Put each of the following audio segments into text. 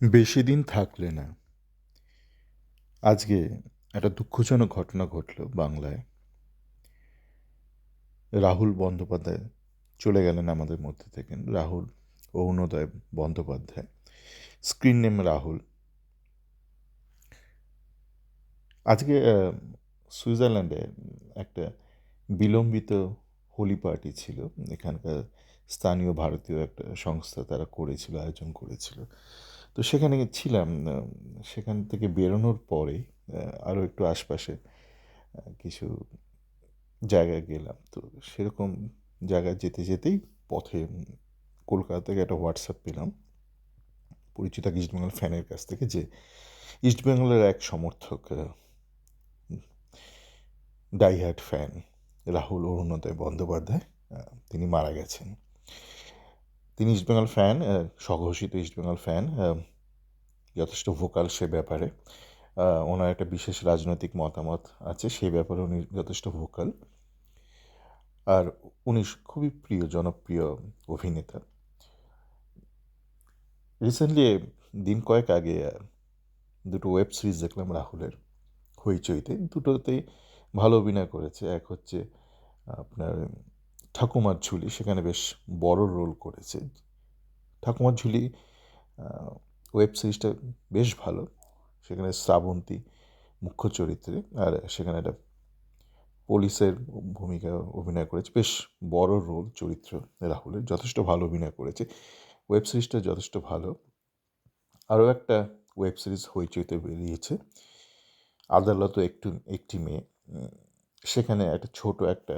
বেশি দিন থাকলে না। আজকে একটা দুঃখজনক ঘটনা ঘটল বাংলায়। রাহুল বন্দ্যোপাধ্যায় চলে গেলেন আমাদের মধ্যে থেকে। রাহুল অরুণোদয় বন্দ্যোপাধ্যায়, স্ক্রিন নেম রাহুল। আজকে সুইজারল্যান্ডে একটা বিলম্বিত হোলি পার্টি ছিল। এখানকার স্থানীয় ভারতীয় একটা সংস্থা তারা করেছিল, আয়োজন করেছিল। তো সেখানে ছিলাম। সেখান থেকে বেরোনোর পরে আরও একটু আশপাশে কিছু জায়গায় গেলাম। তো সেরকম জায়গায় যেতে যেতেই পথে কলকাতা থেকে একটা হোয়াটসঅ্যাপ পেলাম পরিচিত এক ইস্টবেঙ্গল ফ্যানের কাছ থেকে, যে ইস্টবেঙ্গলের এক সমর্থক, ডাইহার্ট ফ্যান রাহুল অরুণোদয় বন্দ্যোপাধ্যায়, তিনি মারা গেছেন। তিনি ইস্টবেঙ্গল ফ্যান, স্বঘোষিত ইস্টবেঙ্গল ফ্যান, যথেষ্ট ভোকাল সে ব্যাপারে। ওনার একটা বিশেষ রাজনৈতিক মতামত আছে, সেই ব্যাপারে উনি যথেষ্ট ভোকাল। আর উনি খুবই প্রিয়, জনপ্রিয় অভিনেতা। রিসেন্টলি দিন কয়েক আগে দুটো ওয়েব সিরিজ দেখলাম রাহুলের, হইচইতে। দুটোতেই ভালো অভিনয় করেছে। এক হচ্ছে আপনার ঠাকুমার ঝুলি, সেখানে বেশ বড় রোল করেছে। ঠাকুমার ঝুলি ওয়েব সিরিজটা বেশ ভালো। সেখানে শ্রাবন্তী মুখ্য চরিত্রে, আর সেখানে একটা পুলিশের ভূমিকা অভিনয় করেছে। বেশ বড় রোল চরিত্র রাহুলের, যথেষ্ট ভালো অভিনয় করেছে। ওয়েব সিরিজটা যথেষ্ট ভালো। আরও একটা ওয়েব সিরিজ হইচইতে বেরিয়েছে, আদালত একটি মেয়ে। সেখানে একটা ছোট একটা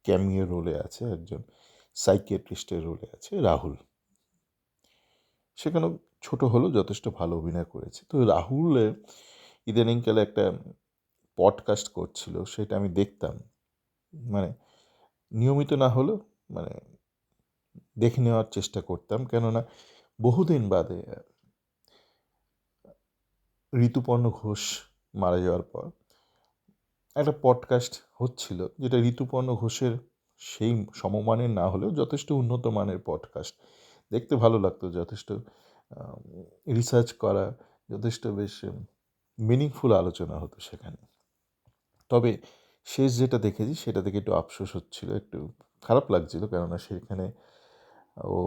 ক্যামিও রোলে আছে, একজন সাইকিয়াট্রিস্টের রোলে আছে রাহুল। সেখানেও ছোট হলেও যথেষ্ট ভালো অভিনয় করেছে। তো রাহুলের ইদানিংকালে একটা পডকাস্ট করছিল, সেটা আমি দেখতাম। মানে নিয়মিত না হলেও মানে দেখে নেওয়ার চেষ্টা করতাম, কেননা বহুদিন বাদে ঋতুপর্ণ ঘোষ মারা যাওয়ার পর একটা পডকাস্ট হচ্ছিল, যেটা ঋতুপর্ণ ঘোষের সেই সমমানের না হলেও যথেষ্ট উন্নত মানের পডকাস্ট। দেখতে ভালো লাগতো, যথেষ্ট রিসার্চ করা, যথেষ্ট বেশ মিনিংফুল আলোচনা হতো সেখানে। তবে শেষ যেটা দেখেছি সেটা দেখে একটু আফসোস হচ্ছিল, একটু খারাপ লাগছিল, কেননা সেখানে ও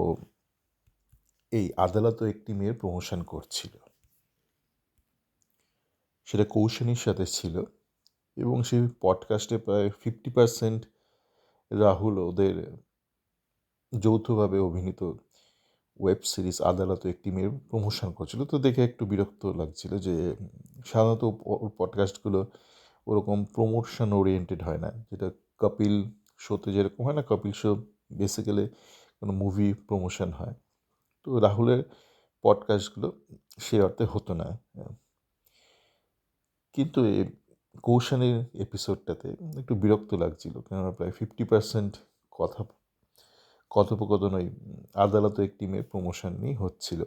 এই আদালতও একটি মেয়ের প্রমোশন করছিল। সেটা কৌশানীর সাথে ছিল, এবং সেই পডকাস্টে প্রায় 50% রাহুল ওদের যৌথভাবে অভিনীত ওয়েব সিরিজ আদালত একটি মেয়ের প্রমোশন করছিল। তো দেখে একটু বিরক্ত লাগছিল যে সাধারণত ওর পডকাস্টগুলো ওরকম প্রমোশন ওরিয়েন্টেড হয় না, যেটা কপিল শোতে যেরকম হয় না। কপিল শো বেসিক্যালি কোনো মুভি প্রমোশন হয়, তো রাহুলের পডকাস্টগুলো সে অর্থে হতো না। কিন্তু কৌশানের এপিসোডটাতে একটু বিরক্ত লাগছিল, কেননা প্রায় 50% কথা কথোপকথন ওই আদালত একটি মেয়ের প্রমোশন নিয়েই হচ্ছিল।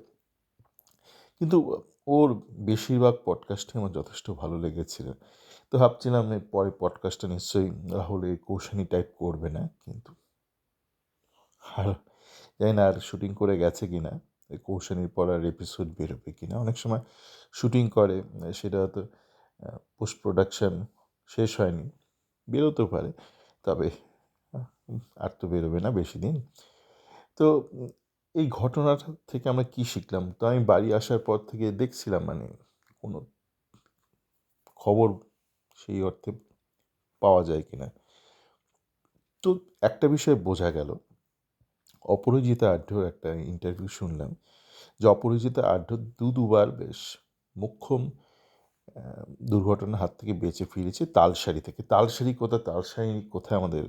কিন্তু ওর বেশিরভাগ পডকাস্টই আমার যথেষ্ট ভালো লেগেছিল। তো ভাবছিলাম পরে পডকাস্টটা নিশ্চয়ই রাহুল এই কৌশানী টাইপ করবে না, কিন্তু আর জানি না আর শুটিং করে গেছে কি না, এই কৌশানীর পর আর এপিসোড বেরোবে কি না। অনেক সময় শুটিং করে, সেটা হয়তো পোস্ট প্রোডাকশান শেষ হয়নি, বেরোতেও পারে। তবে আর তো বেরোবে না বেশি দিন। তো এই ঘটনাটা থেকে আমরা কী শিখলাম? তো আমি বাড়ি আসার পর থেকে দেখছিলাম, মানে কোনো খবর সেই অর্থে পাওয়া যায় কি না। তো একটা বিষয় বোঝা গেল, অপরাজিতা আঢ্যর একটা ইন্টারভিউ শুনলাম, যে অপরাজিতা আঢ্য দুবার বেশ মোক্ষম দুর্ঘটনার হাত থেকে বেঁচে ফিরেছে তালসারি থেকে। তালসারি কোথায় আমাদের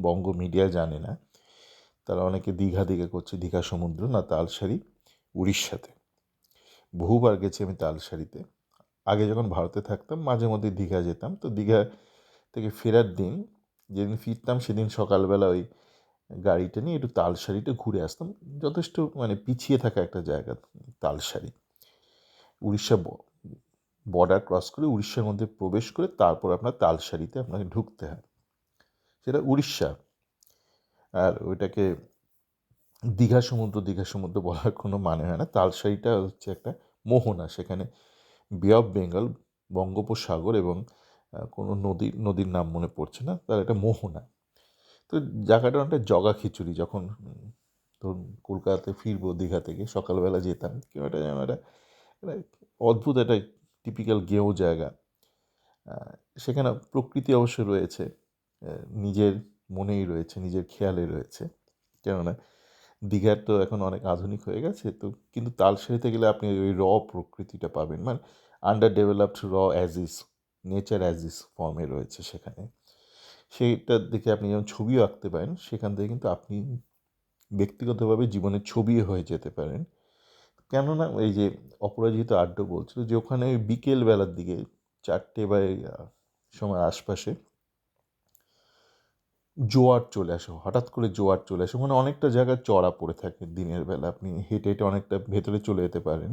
বঙ্গ মিডিয়া জানে না। তারা অনেকে দীঘা করছে, দীঘা সমুদ্র না, তালসারি উড়িষ্যাতে। বহুবার গেছি আমি তালসারিতে। আগে যখন ভারতে থাকতাম মাঝে মধ্যে দীঘা যেতাম। তো দীঘা থেকে ফেরার দিন, যেদিন ফিরতাম সেদিন সকালবেলা ওই গাড়িটা নিয়ে একটু তালসারিটা ঘুরে আসতাম। যথেষ্ট মানে পিছিয়ে থাকা একটা জায়গা তালসারি। উড়িষ্যা বর্ডার ক্রস করে উড়িষ্যার মধ্যে প্রবেশ করে তারপর আপনার তালসারিতে আপনাকে ঢুকতে হয়, সেটা উড়িষ্যা। আর ওইটাকে দীঘা সমুদ্র বলার কোনো মানে হয় না। তালসারিটা হচ্ছে একটা মোহনা। সেখানে বে অফ বেঙ্গল, বঙ্গোপসাগর এবং কোনো নদীর নাম মনে পড়ছে না, তার একটা মোহনা। তো জায়গাটা অনেকটা জগা খিচুড়ি। যখন ধরুন কলকাতাতে ফিরবো দীঘা থেকে, সকালবেলা যেতাম, কেউ একটা যেন একটা একটা অদ্ভুত একটা টিপিক্যাল গেঁয়ো জায়গা। সেখানে প্রকৃতি অবশ্য রয়েছে, নিজের মনেই রয়েছে, নিজের খেয়ালে রয়েছে। কেননা দীঘার তো এখন অনেক আধুনিক হয়ে গেছে তো, কিন্তু তালসারিতে গেলে আপনি ওই প্রকৃতিটা পাবেন, মানে আন্ডার ডেভেলপড অ্যাজ ইস, নেচার অ্যাজ ইস ফর্মে রয়েছে সেখানে। সেইটা দেখে আপনি যেমন ছবিও আঁকতে পারেন, সেখান থেকে কিন্তু আপনি ব্যক্তিগতভাবে জীবনের ছবিও হয়ে যেতে পারেন। কেননা এই যে অপরাজিত আড্ডা বলছিল যে ওখানে ওই বিকেল বেলার দিকে 4টে বা এই, সময় আশপাশে জোয়ার চলে আসে, হঠাৎ করে জোয়ার চলে আসে, মানে অনেকটা জায়গায় চড়া পড়ে থাকে দিনের বেলা, আপনি হেঁটে হেঁটে অনেকটা ভেতরে চলে যেতে পারেন।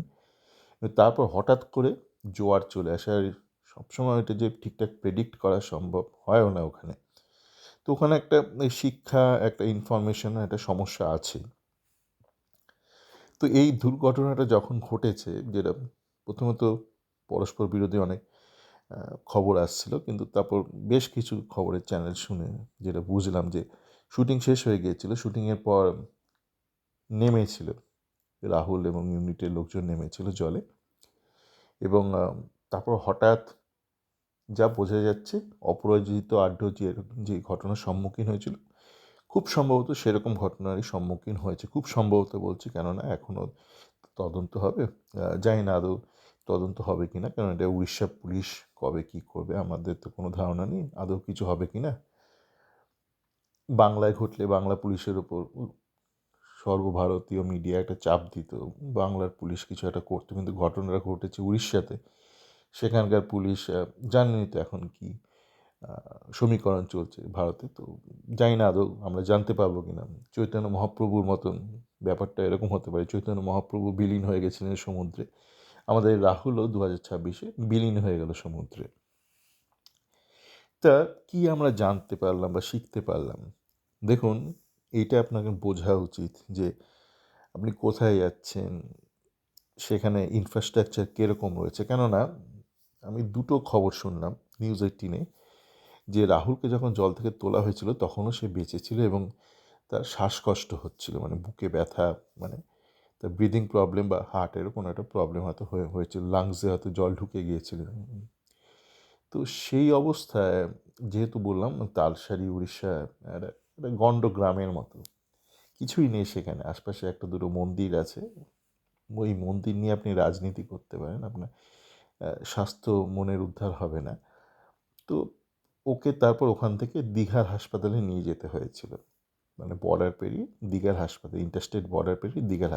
তারপর হঠাৎ করে জোয়ার চলে আসে, আর সবসময় ওইটা যে ঠিকঠাক প্রেডিক্ট করা সম্ভব হয়ও না ওখানে। তো ওখানে একটা এই শিক্ষা, একটা ইনফরমেশন, একটা সমস্যা আছে। তো এই দুর্ঘটনাটা যখন ঘটেছে, যেটা প্রথমত পরস্পর বিরোধী অনেক খবর আসছিল, কিন্তু তারপর বেশ কিছু খবরের চ্যানেল শুনে যেটা বুঝলাম যে শুটিং শেষ হয়ে গিয়েছিল, শুটিংয়ের পর নেমেছিল রাহুল এবং ইউনিটের লোকজন নেমেছিল জলে, এবং তারপর হঠাৎ যা বোঝা যাচ্ছে অপরাজিত আড্ড যে ঘটনার সম্মুখীন হয়েছিল, খুব সম্ভবত সেরকম ঘটনারই সম্মুখীন হয়েছে। খুব সম্ভবত বলছি, কেননা এখনও তদন্ত হবে। জানি না আদৌ তদন্ত হবে কি না, কারণ এটা উড়িষ্যা পুলিশ কবে কী করবে আমাদের তো কোনো ধারণা নেই, আদৌ কিছু হবে কি না। বাংলায় ঘটলে বাংলা পুলিশের ওপর সর্বভারতীয় মিডিয়া একটা চাপ দিত, বাংলার পুলিশ কিছু একটা করতো, কিন্তু ঘটনাটা ঘটেছে উড়িষ্যাতে। সেখানকার পুলিশ, জানেনই তো এখন কি সমীকরণ চলছে ভারতে, তো জানি না আদৌ আমরা জানতে পারবো কি না। চৈতন্য মহাপ্রভুর মতন ব্যাপারটা এরকম হতে পারে, চৈতন্য মহাপ্রভু বিলীন হয়ে গেছিলেন সমুদ্রে, আমাদের রাহুলও 2026-এ বিলীন হয়ে গেল সমুদ্রে। তা কি আমরা জানতে পারলাম বা শিখতে পারলাম? দেখুন, এইটা আপনাকে বোঝা উচিত যে আপনি কোথায় যাচ্ছেন, সেখানে ইনফ্রাস্ট্রাকচার কীরকম রয়েছে। কেননা আমি দুটো খবর শুনলাম নিউজ 18-এ, যে রাহুলকে যখন জল থেকে তোলা হয়েছিল তখনও সে বেঁচে ছিল এবং তার শ্বাসকষ্ট হচ্ছিল, মানে বুকে ব্যথা, মানে তার ব্রিদিং প্রবলেম বা হার্টেরও কোনো একটা প্রবলেম হয়তো হয়েছিল, লাংসে হয়তো জল ঢুকে গিয়েছিল। তো সেই অবস্থায়, যেহেতু বললাম তালসারি উড়িষ্যা একটা একটা গণ্ড গ্রামের মতো, কিছুই নেই সেখানে, আশপাশে একটা দুটো মন্দির আছে, ওই মন্দির নিয়ে আপনি রাজনীতি করতে পারেন, আপনার স্বাস্থ্য মনের উদ্ধার হবে না। তো ওকে তারপর ওখান থেকে দীঘার হাসপাতালে নিয়ে যেতে হয়েছিল, মানে বর্ডার পেরিয়ে দীঘার হাসপাতালে, ইন্টারস্টেট বর্ডার পেরিয়ে দীঘার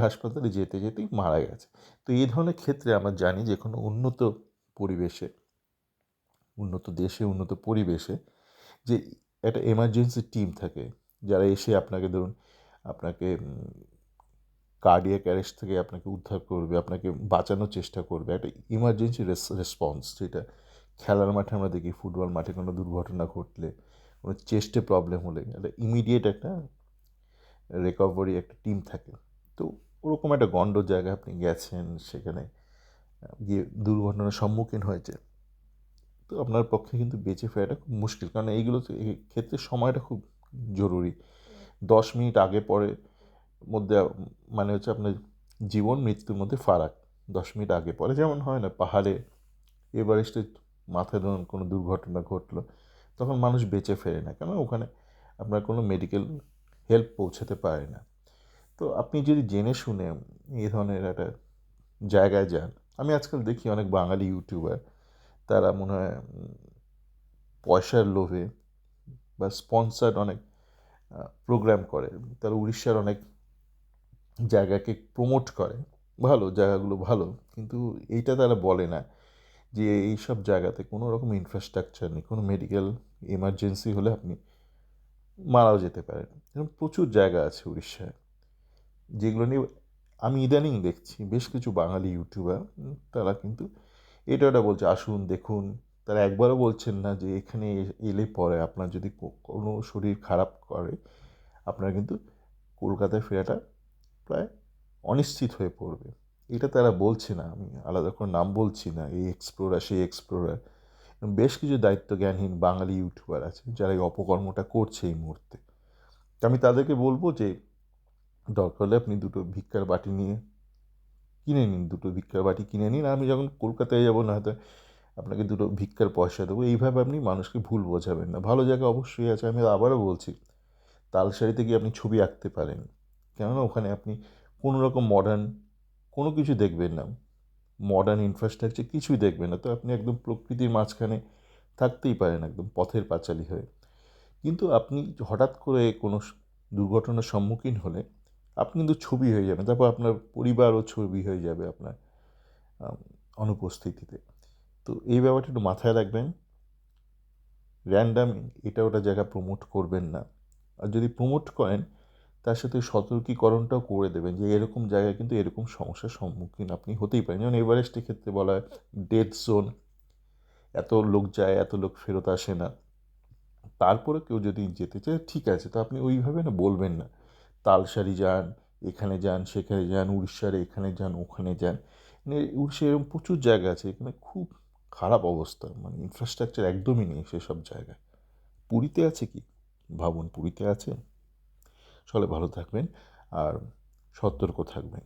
হাসপাতালে যেতে যেতেই মারা গেছে। তো এই ধরনের ক্ষেত্রে আমরা জানি যে কোনো উন্নত পরিবেশে, উন্নত দেশে, উন্নত পরিবেশে যে একটা এমার্জেন্সি টিম থাকে, যারা এসে আপনাকে ধরুন আপনাকে কার্ডিয়াক অ্যারেস্ট থেকে আপনাকে উদ্ধার করবে, আপনাকে বাঁচানোর চেষ্টা করবে, একটা ইমার্জেন্সি রেসপন্স, যেটা খেলার মাঠে আমরা দেখি, ফুটবল মাঠে কোনো দুর্ঘটনা ঘটলে, কোনো চেস্টে প্রবলেম হলে একটা ইমিডিয়েট একটা রিকভারি একটা টিম থাকে। তো ওরকম একটা গণ্ড জায়গায় আপনি গেছেন, সেখানে গিয়ে দুর্ঘটনার সম্মুখীন হয়েছে, তো আপনার পক্ষে কিন্তু বেঁচে ফেরাটা খুব মুশকিল, কারণ এইগুলো এই ক্ষেত্রে সময়টা খুব জরুরি। 10 মিনিট আগে পরে মধ্যে, মানে হচ্ছে আপনার জীবন মৃত্যুর মধ্যে ফারাক। 10 মিনিট আগে পরে, যেমন হয় না পাহাড়ে এভারেস্টে মাথায় ধরুন কোনো দুর্ঘটনা ঘটলো, তখন মানুষ বেঁচে ফেরে না, কেন ওখানে আপনার কোনো মেডিকেল হেল্প পৌঁছাতে পারে না। তো আপনি যদি জেনে শুনে এই ধরনের একটা জায়গায় যান, আমি আজকাল দেখি অনেক বাঙালি ইউটিউবার, তারা মনে হয় পয়সার লোভে বা স্পন্সার্ড অনেক প্রোগ্রাম করে, তারা উড়িষ্যার অনেক জায়গাকে প্রমোট করে, ভালো জায়গাগুলো ভালো, কিন্তু এইটা তারা বলে না যে এইসব জায়গাতে কোনো রকম ইনফ্রাস্ট্রাকচার নেই, কোনো মেডিকেল এমার্জেন্সি হলে আপনি মারাও যেতে পারেন। এরকম প্রচুর জায়গা আছে উড়িষ্যায়, যেগুলো নিয়ে আমি ইদানিং দেখছি বেশ কিছু বাঙালি ইউটিউবার, তারা কিন্তু এটা ওটা বলছে, আসুন দেখুন। তারা একবারও বলছেন না যে এখানে এলে পরে আপনার যদি কোনো শরীর খারাপ করে, আপনার কিন্তু কলকাতায় ফেরাটা প্রায় অনিশ্চিত হয়ে পড়বে। এটা তারা বলছে না, আমি আলাদা করে নাম বলছি না, এই এক্সপ্লোরার সেই এক্সপ্লোরার, বেশ কিছু দায়িত্বজ্ঞানহীন বাঙালি ইউটিউবার আছে যারা এই অপকর্মটা করছে এই মুহূর্তে। তা আমি তাদেরকে বলবো যে দরকার হলে আপনি দুটো ভিক্ষার বাটি নিয়ে কিনে নিন, দুটো ভিক্ষার বাটি কিনে নিন, আমি যখন কলকাতায় যাবো না হয়তো আপনাকে দুটো ভিক্ষার পয়সা দেবো। এইভাবে আপনি মানুষকে ভুল বোঝাবেন না। ভালো জায়গা অবশ্যই আছে, আমি আবারও বলছি, তালসারিতে গিয়ে আপনি ছবি আঁকতে পারেন, কেননা ওখানে আপনি কোনো রকম মডার্ন কোনো কিছু দেখবেন না, মডার্ন ইনফ্রাস্ট্রাকচার কিছুই দেখবেন না। তো আপনি একদম প্রকৃতির মাঝখানে থাকতেই পারেন একদম পথের পাঁচালী হয়ে। কিন্তু আপনি হঠাৎ করে কোনো দুর্ঘটনার সম্মুখীন হলে আপনি কিন্তু ছবি হয়ে যাবেন, তারপর আপনার পরিবারও ছবি হয়ে যাবে আপনার আম, অনুপস্থিতিতে। তো এই ব্যাপারটা একটু মাথায় রাখবেন। র্যান্ডাম এটা ওটা জায়গা প্রমোট করবেন না, আর যদি প্রমোট করেন তার সাথে সতর্কীকরণটাও করে দেবেন যে এরকম জায়গায় কিন্তু এরকম সমস্যার সম্মুখীন আপনি হতেই পারেন। যেমন এভারেস্টের ক্ষেত্রে বলা হয় ডেড জোন, এত লোক যায় এত লোক ফেরত আসে না। তারপরে কেউ যদি যেতে চায় ঠিক আছে, তো আপনি ওইভাবে না বলবেন না তালসারি যান, এখানে যান সেখানে যান, উড়িষ্যার এখানে যান ওখানে যান। মানে উড়িষ্যার এরকম প্রচুর জায়গা আছে এখানে খুব খারাপ অবস্থা, মানে ইনফ্রাস্ট্রাকচার একদমই নেই সেসব জায়গায়। পুরীতে আছে কি, ভাবুন পুরীতে আছে। চলে ভালো থাকবেন আর সতর্ক থাকবেন।